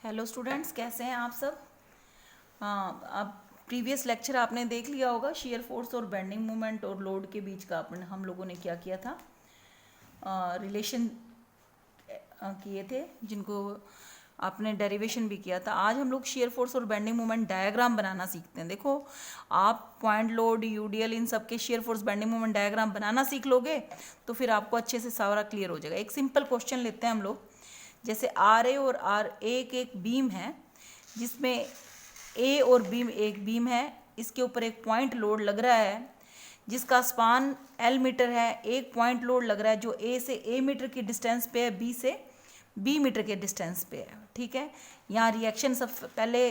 Hello students, कैसे हैं आप सब। हाँ, अब प्रीवियस लेक्चर आपने देख लिया होगा। शेयर फोर्स और बेंडिंग मोमेंट और लोड के बीच का अपन हम लोगों ने क्या किया था, रिलेशन किए थे, जिनको आपने डेरिवेशन भी किया था। आज हम लोग शेयर फोर्स और बेंडिंग मोमेंट डायग्राम बनाना सीखते हैं। देखो, आप पॉइंट लोड, यूडीएल, इन सब के shear force bending moment diagram बनाना सीख लोगे तो फिर आपको अच्छे से सारा क्लियर हो जाएगा। एक सिंपल क्वेश्चन लेते हैं हम लोग। जैसे आर ए और आर एक बीम है, जिसमें ए और बीम एक बीम है, इसके ऊपर एक पॉइंट लोड लग रहा है जिसका स्पान एल मीटर है। एक पॉइंट लोड लग रहा है जो ए से ए मीटर की डिस्टेंस पे है, बी से बी मीटर के डिस्टेंस पे है। ठीक है, यहाँ रिएक्शन सब पहले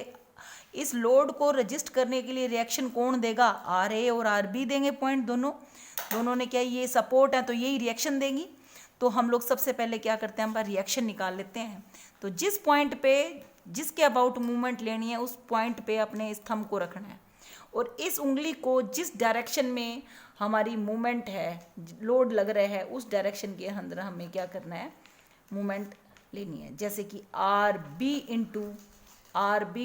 इस लोड को रजिस्ट करने के लिए रिएक्शन कौन देगा, आर ए और आर बी देंगे। पॉइंट दोनों ने क्या, ये सपोर्ट है तो यही रिएक्शन देंगी। तो हम लोग सबसे पहले क्या करते हैं, हम रिएक्शन निकाल लेते हैं। तो जिस पॉइंट पे जिसके अबाउट मूवमेंट लेनी है उस पॉइंट पे अपने स्तंभ को रखना है और इस उंगली को जिस डायरेक्शन में हमारी मूवमेंट है, लोड लग रहा है, उस डायरेक्शन के अंदर हमें क्या करना है, मूवमेंट लेनी है। जैसे कि R B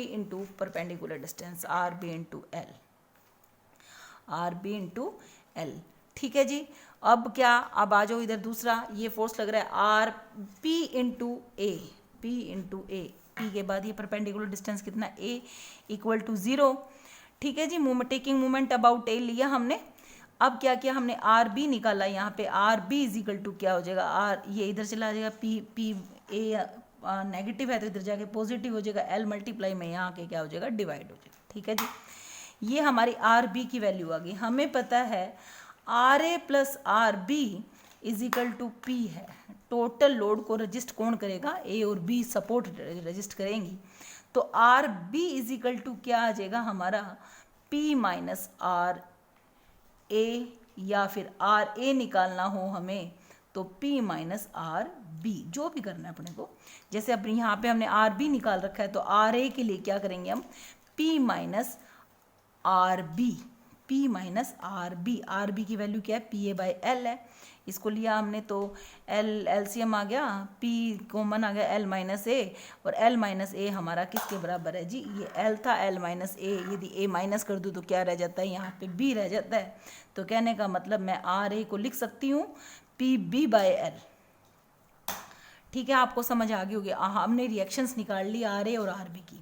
into perpendicular distance, R B into L. ठीक है जी। अब क्या, अब आ जाओ इधर, दूसरा ये फोर्स लग रहा है आर पी इंटू ए, पी के बाद ये परपेंडिकुलर डिस्टेंस कितना, ए इक्वल टू 0। ठीक है जी, टेकिंग मूवमेंट अबाउट ए लिया हमने। अब क्या किया हमने, आर बी निकाला। यहाँ पे R B is equal to क्या हो जाएगा, आर ये इधर चला जाएगा, पी ए नेगेटिव है तो इधर जाके पॉजिटिव हो जाएगा, एल मल्टीप्लाई में यहाँ के क्या हो जाएगा, डिवाइड हो जाएगा। ठीक है जी, ये हमारी आर बी की वैल्यू आ गई। हमें पता है R A plus R B is equal to P है। टोटल लोड को रजिस्ट कौन करेगा, ए और बी सपोर्ट रजिस्ट करेंगी। तो R B is equal to क्या आ जाएगा हमारा, पी माइनस आर ए, या फिर आर ए निकालना हो हमें तो पी माइनस आर बी, जो भी करना है अपने को। जैसे अब यहाँ पे हमने आर बी निकाल रखा है तो आर ए के लिए क्या करेंगे हम, P minus R B, R B की वैल्यू क्या है, पी ए बाई एल है। इसको लिया हमने तो एल एलसीएम आ गया, पी कॉमन आ गया, एल माइनस ए, और एल माइनस ए हमारा किसके बराबर है जी, ये एल था, एल माइनस ए। यदि ए माइनस कर दूँ तो क्या रह जाता है, यहाँ पे बी रह जाता है। तो कहने का मतलब मैं आर ए को लिख सकती हूँ पी बी बाई एल। ठीक है, आपको समझ आ गई होगी। हमने रिएक्शंस निकाल ली आर ए और आर बी की।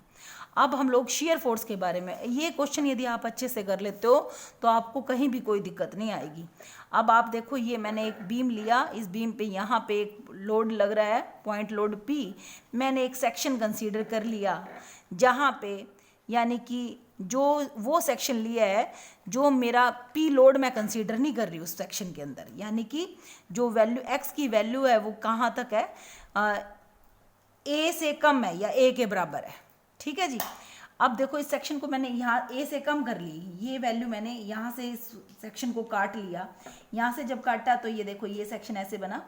अब हम लोग शेयर फोर्स के बारे में, ये क्वेश्चन यदि आप अच्छे से कर लेते हो तो आपको कहीं भी कोई दिक्कत नहीं आएगी। अब आप देखो, ये मैंने एक बीम लिया, इस बीम पे यहाँ पे एक लोड लग रहा है, पॉइंट लोड पी। मैंने एक सेक्शन कंसीडर कर लिया जहाँ पे, यानी कि जो वो सेक्शन लिया है जो मेरा पी लोड मैं कंसीडर नहीं कर रही उस सेक्शन के अंदर, यानी कि जो वैल्यू एक्स की वैल्यू है वो कहाँ तक है, ए से कम है या ए के बराबर है। ठीक है जी। अब देखो, इस सेक्शन को मैंने यहाँ ए से कम कर ली, ये वैल्यू मैंने यहाँ से इस सेक्शन को काट लिया। यहाँ से जब काटा तो ये देखो, ये सेक्शन ऐसे बना,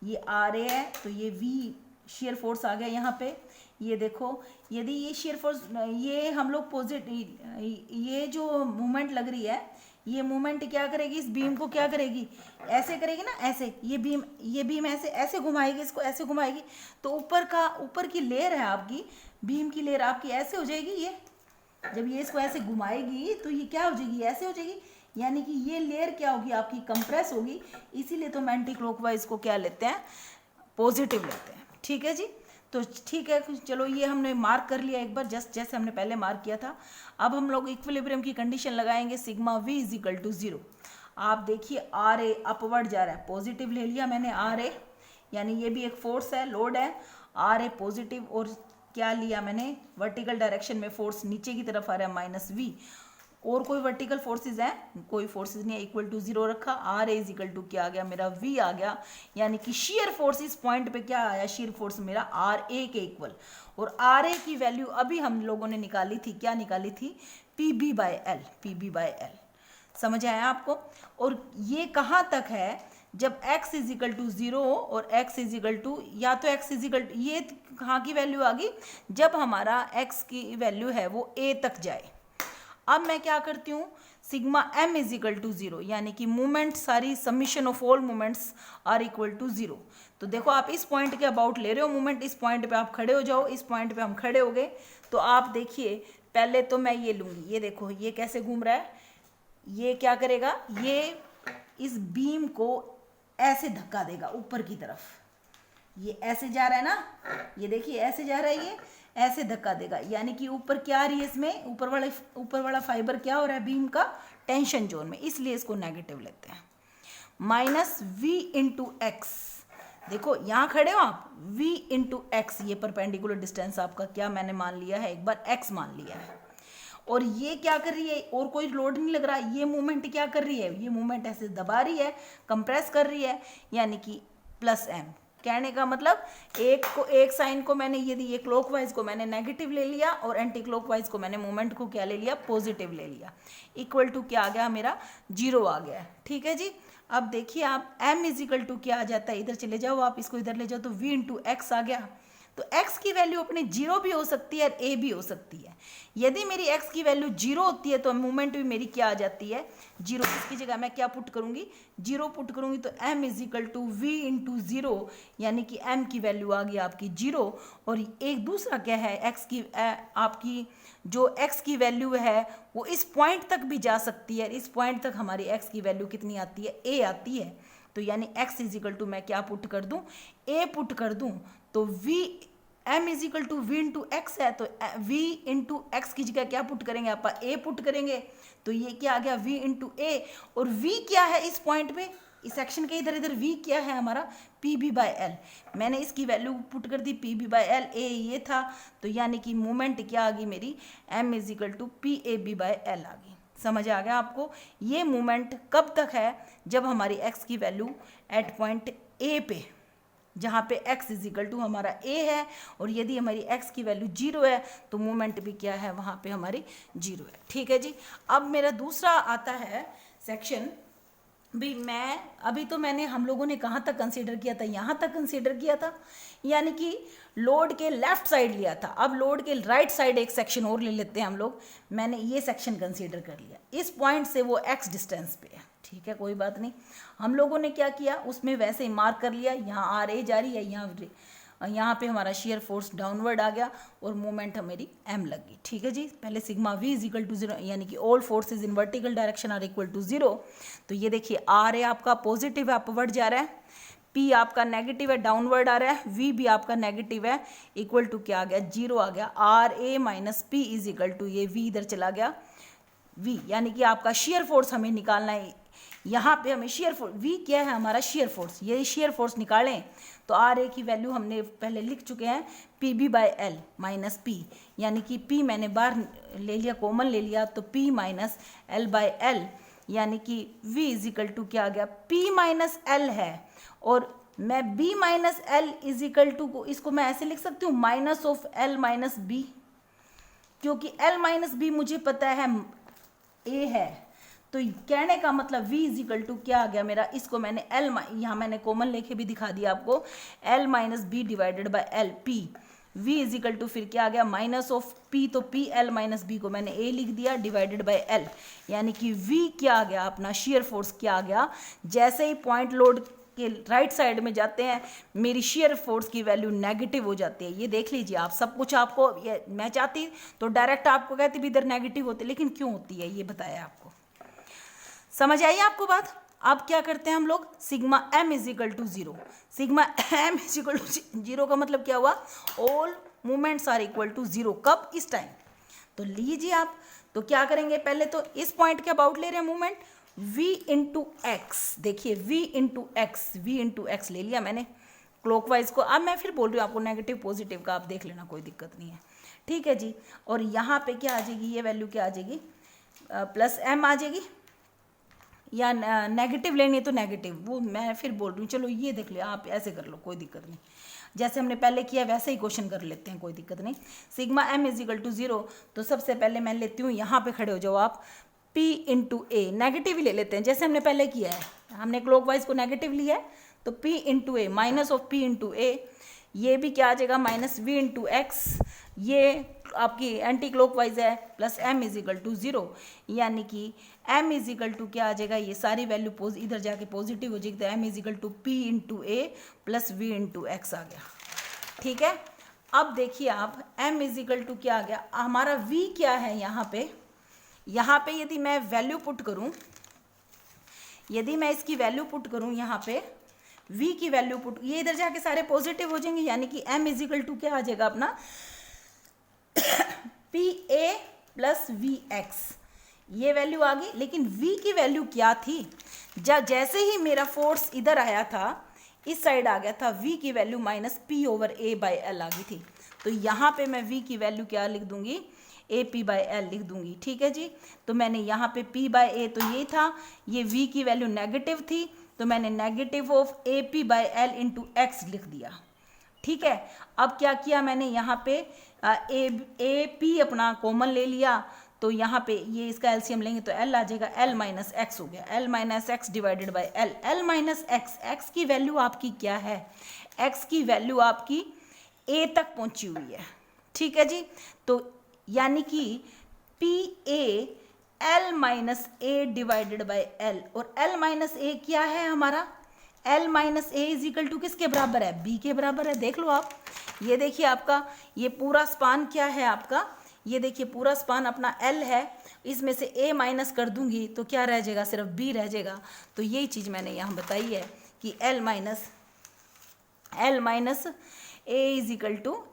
ये आर ए है तो ये वी शेयर फोर्स आ गया यहाँ पे। ये देखो, यदि ये शेयर फोर्स, ये हम लोग पॉजिटिव, ये जो मूवमेंट लग रही है, ये मूवमेंट क्या करेगी, इस बीम को क्या करेगी, ऐसे करेगी ना, ऐसे ये बीम ऐसे घुमाएगी, इसको ऐसे घुमाएगी। तो ऊपर की लेयर है आपकी, बीम की लेयर आपकी ऐसे हो जाएगी। ये जब ये इसको ऐसे घुमाएगी तो ये क्या हो जाएगी, ऐसे हो जाएगी, यानी कि ये लेयर क्या होगी आपकी, कंप्रेस होगी। इसीलिए तो हम एंटी क्लॉकवाइज को क्या लेते हैं, पॉजिटिव लेते हैं। ठीक है जी। तो ठीक है, चलो ये हमने मार्क कर लिया एक बार, जैसे हमने पहले मार्क किया था। अब हम लोग इक्विलिब्रियम की कंडीशन लगाएंगे, sigma V is equal to 0। आप देखिए आर ए अपवर्ड जा रहा है, पॉजिटिव ले लिया मैंने आर ए, यानी ये भी एक फोर्स है, लोड है, आर ए पॉजिटिव। और क्या लिया मैंने, वर्टिकल डायरेक्शन में फोर्स नीचे की तरफ आ रहा है, माइनस वी। और कोई वर्टिकल फोर्सेज हैं, कोई फोर्सेज नहीं है, इक्वल टू 0 रखा। R A is equal to क्या आ गया मेरा, वी आ गया। यानी कि शेयर फोर्स इस पॉइंट पे क्या आया, शेयर फोर्स मेरा आर ए के इक्वल। और आर ए की वैल्यू अभी हम लोगों ने निकाली थी, क्या निकाली थी, पी बी बाई एल। समझ आया आपको। और ये कहाँ तक है, जब x इज इक्वल टू 0 और x इज इक्वल टू, या तो x इज इक्वल टू, ये कहाँ की वैल्यू आ गई, जब हमारा x की वैल्यू है वो a तक जाए। अब मैं क्या करती हूँ, sigma m is equal to 0, यानी कि मूवमेंट सारी summation of all movements are equal to 0। तो देखो आप इस पॉइंट के अबाउट ले रहे हो मूवमेंट, इस पॉइंट पे आप खड़े हो जाओ, इस पॉइंट पे हम खड़े हो गए। तो आप देखिए पहले तो मैं ये लूँगी, ये देखो ये कैसे घूम रहा है, ये क्या करेगा, ये इस बीम को ऐसे धक्का देगा ऊपर की तरफ, ये ऐसे जा रहा है ना, ये देखिए ऐसे जा रहा है, ये ऐसे धक्का देगा, यानी कि ऊपर क्या आ रही है इसमें, ऊपर वाला फाइबर क्या हो रहा है बीम का, टेंशन जोन में, इसलिए इसको नेगेटिव लेते हैं। माइनस v इंटू एक्स, देखो यहाँ खड़े हो आप, v इंटू एक्स, ये परपेंडिकुलर डिस्टेंस आपका क्या मैंने मान लिया है, एक बार x मान लिया है, और ये क्या कर रही है, और कोई लोड नहीं लग रहा, ये मूवमेंट क्या कर रही है, ये मूवमेंट ऐसे दबा रही है, कंप्रेस कर रही है, यानी कि प्लस m। कहने का मतलब एक साइन को मैंने यदि ये क्लॉकवाइज को मैंने नेगेटिव ले लिया और एंटी क्लॉकवाइज को मैंने मूवमेंट को क्या ले लिया, पॉजिटिव ले लिया, इक्वल टू क्या आ गया मेरा, 0 आ गया है। ठीक है जी। अब देखिए आप m इज इक्वल टू क्या आ जाता है, इधर चले जाओ आप, इसको इधर ले जाओ तो v इंटू एक्स आ गया। तो x की वैल्यू अपने 0 भी हो सकती है और a भी हो सकती है। यदि मेरी x की वैल्यू 0 होती है तो मूवमेंट भी मेरी क्या आ जाती है, 0। इसकी जगह मैं क्या पुट करूंगी, 0 पुट करूंगी, तो m is equal to v into 0, यानी कि m की वैल्यू आ गई आपकी 0। और एक दूसरा क्या है, x की आपकी जो x की वैल्यू है वो इस पॉइंट तक भी जा सकती है, इस पॉइंट तक हमारी x की वैल्यू कितनी आती है, a आती है। तो यानी x इज इक्वल टू मैं क्या पुट कर दूं, a पुट कर दूं, तो m is equal to V into X है, तो v इंटू एक्स की जगह क्या पुट करेंगे आप, a पुट करेंगे, तो ये क्या आ गया v इंटू ए। और v क्या है इस पॉइंट पे, इस सेक्शन के इधर इधर v क्या है हमारा, pb बाई एल, मैंने इसकी वैल्यू पुट कर दी pb बाई एल, a ये था, तो यानी कि मूवमेंट क्या आ गई मेरी, m is equal to pab by L आ गई। समझ आ गया आपको। ये मूवमेंट कब तक है, जब हमारी x की वैल्यू एट पॉइंट a पे, जहाँ पे x इज इक्वल टू हमारा a है, और यदि हमारी x की वैल्यू 0 है तो मूवमेंट भी क्या है, वहाँ पे हमारी 0 है। ठीक है जी। अब मेरा दूसरा आता है सेक्शन भी, मैं अभी तो मैंने हम लोगों ने कहाँ तक कंसीडर किया था, यहाँ तक कंसीडर किया था, यानी कि लोड के लेफ्ट साइड लिया था। अब लोड के राइट साइड एक सेक्शन और ले लेते हैं हम लोग। मैंने ये सेक्शन कंसीडर कर लिया, इस पॉइंट से वो x डिस्टेंस पे है। ठीक है, कोई बात नहीं। हम लोगों ने क्या किया, उसमें वैसे ही मार्क कर लिया, यहाँ आर ए जा रही है, यहाँ पे हमारा शेयर फोर्स डाउनवर्ड आ गया और मूवमेंट मेरी m लग गई। ठीक है जी। पहले sigma v is equal to 0, यानी कि all forces in vertical direction are equal to 0। तो ये देखिए आर ए आपका पॉजिटिव है, अपवर्ड जा रहा है, p आपका नेगेटिव है, डाउनवर्ड आ रहा है, v भी आपका नेगेटिव है, इक्वल टू क्या आ गया, 0 आ गया। R A minus P is equal to, ये v इधर चला गया, v यानी कि आपका शेयर फोर्स हमें निकालना है। यहाँ पे हमें शेयर फोर्स, v क्या है हमारा शेयर फोर्स, ये शेयर फोर्स निकालें तो आर ए की वैल्यू हमने पहले लिख चुके हैं, P B by L minus P, यानी कि p मैंने बाहर ले लिया, कॉमन ले लिया, तो p minus L by L, यानी कि v इज इक्वल टू क्या आ गया, p माइनस एल है, और मैं b minus L is equal to को, इसको मैं ऐसे लिख सकती हूँ minus of l minus B, क्योंकि l माइनस बी मुझे पता है a है। तो कहने का मतलब v इज इक्वल टू क्या आ गया मेरा, इसको मैंने l, यहाँ मैंने कॉमन लेके भी दिखा दिया आपको, l minus B divided by L, p v is equal to फिर क्या आ गया, माइनस ऑफ p, तो p l माइनस b को मैंने a लिख दिया डिवाइडेड बाई l, यानी कि v क्या आ गया अपना शेयर फोर्स क्या आ गया। जैसे ही पॉइंट लोड के राइट साइड में जाते हैं मेरी शेयर फोर्स की वैल्यू नेगेटिव हो जाती है। ये देख लीजिए आप, सब कुछ आपको, ये मैं चाहती तो डायरेक्ट आपको कहती भी इधर नेगेटिव होती, लेकिन क्यों होती है ये बताया आपको। समझ आई आपको बात। अब क्या करते हैं हम लोग, sigma m is equal to 0, sigma m is equal to 0 का मतलब क्या हुआ, all movements are equal to 0। कब, इस टाइम। तो लीजिए आप, तो क्या करेंगे, पहले तो इस पॉइंट के अबाउट ले रहे हैं मूवमेंट, v इंटू एक्स, देखिए v इंटू एक्स ले लिया मैंने क्लॉकवाइज को। अब मैं फिर बोल रही हूँ आपको नेगेटिव पॉजिटिव का, आप देख लेना, कोई दिक्कत नहीं है। ठीक है जी। और यहाँ पे क्या आ जाएगी, ये वैल्यू क्या आ जाएगी, प्लस m आ जाएगी, या नेगेटिव लेनी है तो नेगेटिव, वो मैं फिर बोल रही हूँ। चलो ये देख लिया, आप ऐसे कर लो, कोई दिक्कत नहीं, जैसे हमने पहले किया वैसे ही क्वेश्चन कर लेते हैं, कोई दिक्कत नहीं। Sigma m is equal to 0, तो सबसे पहले मैं लेती हूँ, यहाँ पे खड़े हो जाओ आप, p इंटू ए, नेगेटिव ही ले लेते हैं जैसे हमने पहले किया है, हमने क्लॉकवाइज को नेगेटिव लिया है, तो p into A minus of p into A, ये भी क्या आ जाएगा माइनस v इंटू एक्स, ये आपकी एंटी क्लॉकवाइज है, plus m is equal to 0, यानी कि m इज इक्वल टू क्या आ जाएगा, ये सारी वैल्यू इधर जाके पॉजिटिव हो जाएगी, तो m is equal to p into A plus v into X आ गया। ठीक है, अब देखिए आप m इज इक्वल टू क्या आ गया, हमारा v क्या है यहाँ पे, यदि मैं वैल्यू पुट करूँ, यदि मैं इसकी वैल्यू पुट करूँ यहाँ पे v की वैल्यू पुट, ये इधर जाके सारे पॉजिटिव हो जाएंगे, यानी कि m इज इक्वल टू क्या आ जाएगा अपना P A plus V X, ये वैल्यू आ गई। लेकिन v की वैल्यू क्या थी, जैसे ही मेरा फोर्स इधर आया था, इस साइड आ गया था, v की value minus P over A by L आ गई थी। तो यहाँ पे मैं v की वैल्यू क्या लिख दूंगी, ए पी बाई एल लिख दूंगी। ठीक है जी, तो मैंने यहाँ पे p बाई ए तो ये था, ये v की वैल्यू नेगेटिव थी, तो मैंने negative of A P by L into x लिख दिया। ठीक है, अब क्या किया मैंने यहाँ पे ए पी अपना कॉमन ले लिया, तो यहाँ पे ये इसका एलसीएम लेंगे तो एल आ जाएगा, एल माइनस एक्स हो गया, L minus x divided by L, L minus x, x की वैल्यू आपकी क्या है, एक्स की वैल्यू आपकी ए तक पहुँची हुई है। ठीक है जी, तो यानी कि P A L minus A divided by L, और एल माइनस ए क्या है हमारा, L minus A is equal to किसके बराबर है, बी के बराबर है। देख लो आप, ये देखिए आपका ये पूरा स्पान क्या है आपका, ये देखिए पूरा स्पान अपना एल है, इसमें से ए माइनस कर दूंगी तो क्या रह जाएगा, सिर्फ बी रह जाएगा। तो यही चीज़ मैंने यहाँ बताई है कि L minus A is equal to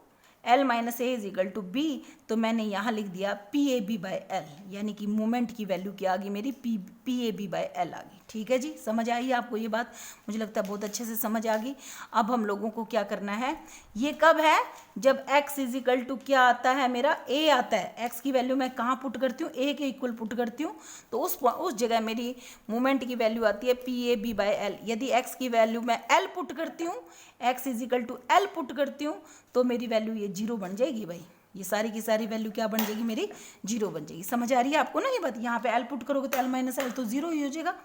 L minus A is equal to B, तो मैंने यहाँ लिख दिया P A B by L, यानी कि मोमेंट की वैल्यू क्या आ गई मेरी, P A B by L आ गई। ठीक है जी, समझ आई आपको ये बात, मुझे लगता है बहुत अच्छे से समझ आ गई। अब हम लोगों को क्या करना है, ये कब है, जब x इज इक्वल टू क्या आता है मेरा, a आता है, x की वैल्यू मैं कहाँ पुट करती हूँ, a के इक्वल पुट करती हूँ, तो उस जगह मेरी मोमेंट की वैल्यू आती है P A B by L. यदि x की वैल्यू मैं l पुट करती हूँ, x is equal to L put करती हूँ, तो मेरी वैल्यू ये 0 बन जाएगी भाई, ये सारी की सारी वैल्यू क्या बन जाएगी मेरी, 0 बन जाएगी। समझ आ रही है आपको ना ये बात, यहाँ पे एल पुट करोगे तो एल माइनस एल तो 0 ही हो जाएगा।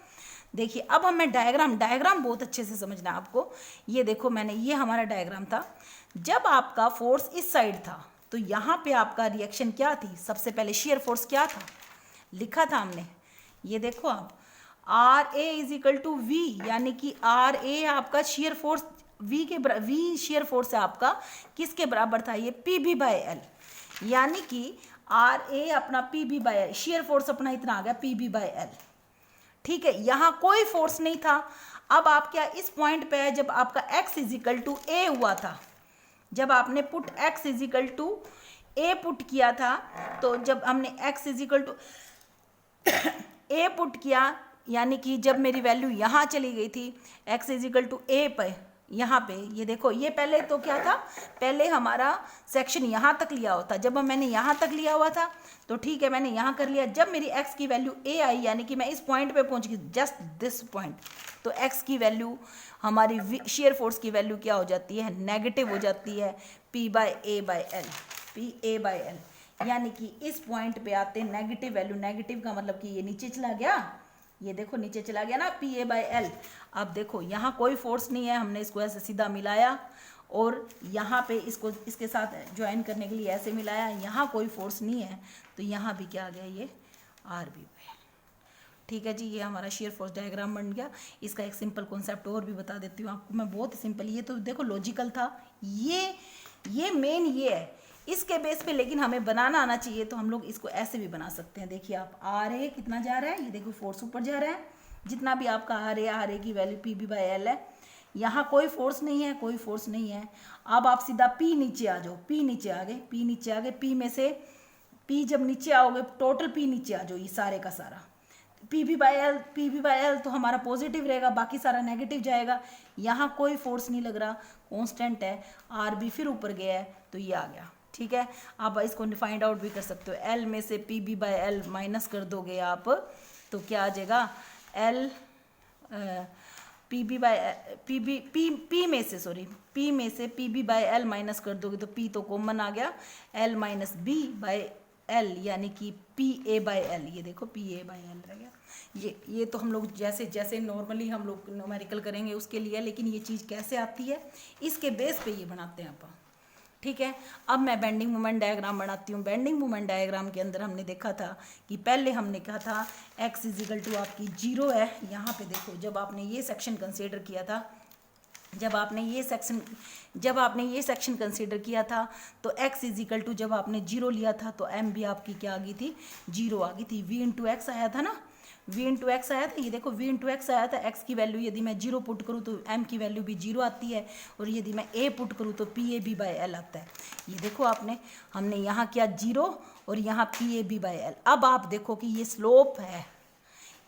देखिए अब हमें डायग्राम बहुत अच्छे से समझना है आपको। ये देखो मैंने, ये हमारा डायग्राम था, जब आपका फोर्स इस साइड था तो यहाँ पे आपका रिएक्शन क्या थी, सबसे पहले शेयर फोर्स क्या था, लिखा था हमने, ये देखो आप, R A is equal to V, यानी कि आर ए आपका shear force V shear force है आपका किसके बराबर था, ये पी बी बाई एल, यानी कि आर ए अपना P B by L, shear force अपना इतना आ गया पी बी बाई एल। ठीक है, यहाँ कोई फोर्स नहीं था। अब आप क्या इस पॉइंट पे है, जब आपका x is equal to A हुआ था, जब आपने put x is equal to A put किया था, तो जब हमने x is equal to A put किया, यानी कि जब मेरी वैल्यू यहाँ चली गई थी x इज इक्वल टू ए पे, यहाँ पे ये देखो, ये पहले तो क्या था, पहले हमारा सेक्शन यहाँ तक लिया होता, जब मैंने यहाँ तक लिया हुआ था तो ठीक है मैंने यहाँ कर लिया, जब मेरी x की वैल्यू a आई, यानी कि मैं इस पॉइंट पे पहुँच गई, जस्ट दिस पॉइंट, तो x की वैल्यू हमारी शेयर फोर्स की वैल्यू क्या हो जाती है, नेगेटिव हो जाती है, p by A by L, P A by L, यानी कि इस पॉइंट पे आते नेगेटिव वैल्यू, नेगेटिव का मतलब कि ये नीचे चला गया, ये देखो नीचे चला गया ना पी ए बाई एल। अब देखो यहाँ कोई फोर्स नहीं है, हमने इसको ऐसे सीधा मिलाया और यहाँ पे इसको इसके साथ ज्वाइन करने के लिए ऐसे मिलाया, यहाँ कोई फोर्स नहीं है, तो यहाँ भी क्या आ गया, ये आर बी बाई। ठीक है जी, ये हमारा शेयर फोर्स डायग्राम बन गया। इसका एक सिंपल कॉन्सेप्ट और भी बता देती हूँ आपको मैं, बहुत सिंपल, ये तो देखो लॉजिकल था, ये मेन ये है इसके बेस पे, लेकिन हमें बनाना आना चाहिए, तो हम लोग इसको ऐसे भी बना सकते हैं। देखिए आप, आर ए कितना जा रहा है, ये देखो फोर्स ऊपर जा रहा है, जितना भी आपका आर ए की value P B by L है, यहाँ कोई फोर्स नहीं है, कोई फोर्स नहीं है। अब आप सीधा पी नीचे आ जाओ, पी नीचे आ गए, पी नीचे आ गए, पी में से पी जब नीचे आओगे, टोटल पी नीचे आ जाओ, ये सारे का सारा पी बी बाई एल तो हमारा पॉजिटिव रहेगा, बाकी सारा नेगेटिव जाएगा। यहाँ कोई फोर्स नहीं लग रहा, कांस्टेंट है, आर बी फिर ऊपर गया है, तो ये आ गया। ठीक है, आप इसको फाइंड आउट भी कर सकते हो, एल में से P B by L minus कर दोगे आप, तो क्या आ जाएगा, L P B by P में से, सॉरी, पी में से P B by L minus कर दोगे तो पी तो कॉमन आ गया, L minus B by L, यानी कि पी ए बाई एल, ये देखो पी ए बाई एल रह गया। ये तो हम लोग जैसे जैसे नॉर्मली हम लोग न्यूमेरिकल करेंगे उसके लिए, लेकिन ये चीज़ कैसे आती है, इसके बेस पे ये बनाते हैं अपन। ठीक है, अब मैं बेंडिंग मोमेंट डायग्राम बनाती हूँ। बेंडिंग मोमेंट डायग्राम के अंदर हमने देखा था कि पहले हमने कहा था x इजिकल टू आपकी 0 है। यहाँ पे देखो, जब आपने ये सेक्शन कंसीडर किया था, जब आपने ये सेक्शन कंसीडर किया था तो x इजिकल टू जब आपने 0 लिया था तो m भी आपकी क्या आ गई थी, 0 आ गई थी। v इंटू एक्स आया था ना, v इंटू एक्स आया था। ये देखो v इंटू एक्स आया था, x की वैल्यू यदि मैं 0 पुट करूँ तो m की वैल्यू भी 0 आती है, और यदि मैं a पुट करूँ तो P A B by L आता है। ये देखो हमने यहाँ किया 0 और यहाँ P A B by L. अब आप देखो कि ये स्लोप है,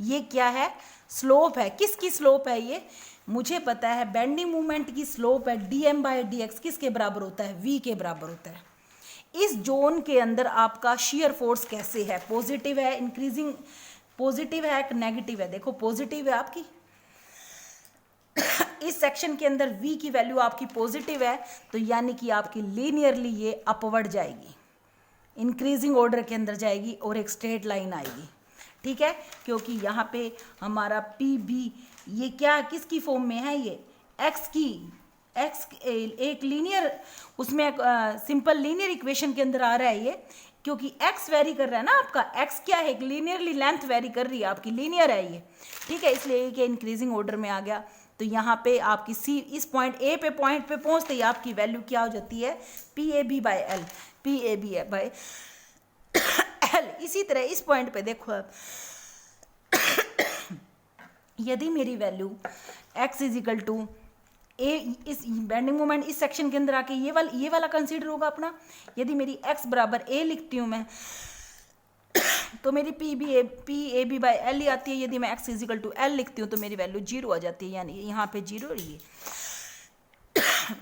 ये क्या है, स्लोप है। किसकी स्लोप है ये, मुझे पता है बेंडिंग मोमेंट की स्लोप है d M by d x, किसके बराबर होता है, v के बराबर होता है। इस जोन के अंदर आपका शियर फोर्स कैसे है, पॉजिटिव है, इंक्रीजिंग पॉजिटिव है कि नेगेटिव है, देखो पॉजिटिव है आपकी। इस सेक्शन के अंदर v की वैल्यू आपकी पॉजिटिव है, तो यानी कि आपकी लीनियरली ये अपवर्ड जाएगी, इंक्रीजिंग ऑर्डर के अंदर जाएगी और एक स्ट्रेट लाइन आएगी। ठीक है, क्योंकि यहाँ पे हमारा पी बी ये क्या किसकी फॉर्म में है, ये x एक लीनियर, उसमें सिंपल लीनियर इक्वेशन के अंदर आ रहा है ये, क्योंकि x वेरी कर रहा है ना आपका, x क्या है, एक लीनियरली लेंथ वेरी कर रही है आपकी, लीनियर है ये। ठीक है, इसलिए ये इंक्रीजिंग ऑर्डर में आ गया। तो यहाँ पे आपकी सी इस पॉइंट पे पहुँचते ही आपकी वैल्यू क्या हो जाती है, P A B by L, P A B by L. इसी तरह इस पॉइंट पे देखो आप, यदि मेरी value x is equal to a, इस बेंडिंग मोमेंट इस सेक्शन के अंदर आके ये वाला कंसीडर होगा अपना। यदि मेरी x बराबर a लिखती हूँ मैं, तो मेरी P A B by L ही आती है। यदि मैं x इजिकल टू एल लिखती हूँ तो मेरी वैल्यू 0 आ जाती है, यानी यहाँ पे 0 और ये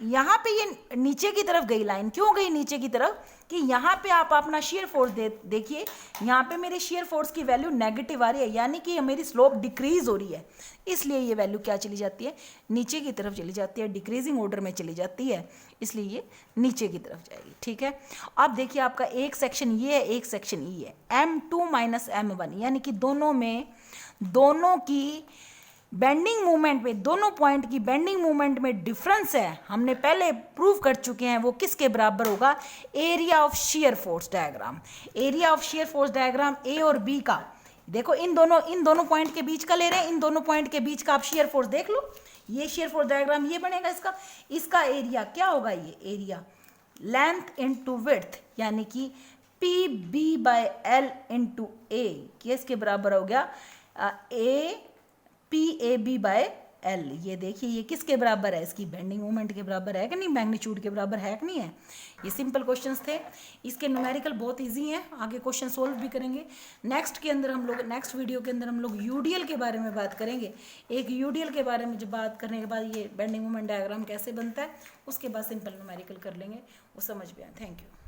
यहाँ पे ये नीचे की तरफ गई लाइन, क्यों गई नीचे की तरफ, कि यहाँ पे आप अपना शेयर फोर्स देखिए, यहाँ पे मेरे शेयर फोर्स की वैल्यू नेगेटिव आ रही है, यानी कि मेरी स्लोप डिक्रीज हो रही है, इसलिए ये वैल्यू क्या चली जाती है, नीचे की तरफ चली जाती है, डिक्रीजिंग ऑर्डर में चली जाती है, इसलिए ये नीचे की तरफ जाएगी। ठीक है, अब देखिए आपका एक सेक्शन ये है, एक सेक्शन ये है, M2 माइनस M1, यानी कि दोनों की बेंडिंग मूवमेंट में, दोनों पॉइंट की बेंडिंग मूवमेंट में डिफरेंस है, हमने पहले प्रूव कर चुके हैं। वो किसके बराबर होगा, area of shear force diagram. Area of shear force diagram A और बी का, देखो इन दोनों पॉइंट के बीच का ले रहे हैं, इन दोनों पॉइंट के बीच का आप शियर फोर्स देख लो, ये शियर फोर्स डायग्राम ये बनेगा। इसका एरिया क्या होगा, ये एरिया लेंथ इंटू विड्थ, यानी कि P B by L into A, किसके बराबर हो गया, A P A B by L. ये देखिए ये किसके बराबर है, इसकी बेंडिंग मोमेंट के बराबर है कि नहीं, मैग्नीट्यूड के बराबर है कि नहीं है। ये सिंपल क्वेश्चंस थे, इसके न्यूमेरिकल बहुत इजी हैं, आगे क्वेश्चन सोल्व भी करेंगे। नेक्स्ट वीडियो के अंदर हम लोग यूडीएल के बारे में बात करेंगे। एक यूडीएल के बारे में जब बात करने के बाद ये बेंडिंग मोमेंट डायग्राम कैसे बनता है, उसके बाद सिंपल न्यूमेरिकल कर लेंगे, वो समझ में आए। Thank you.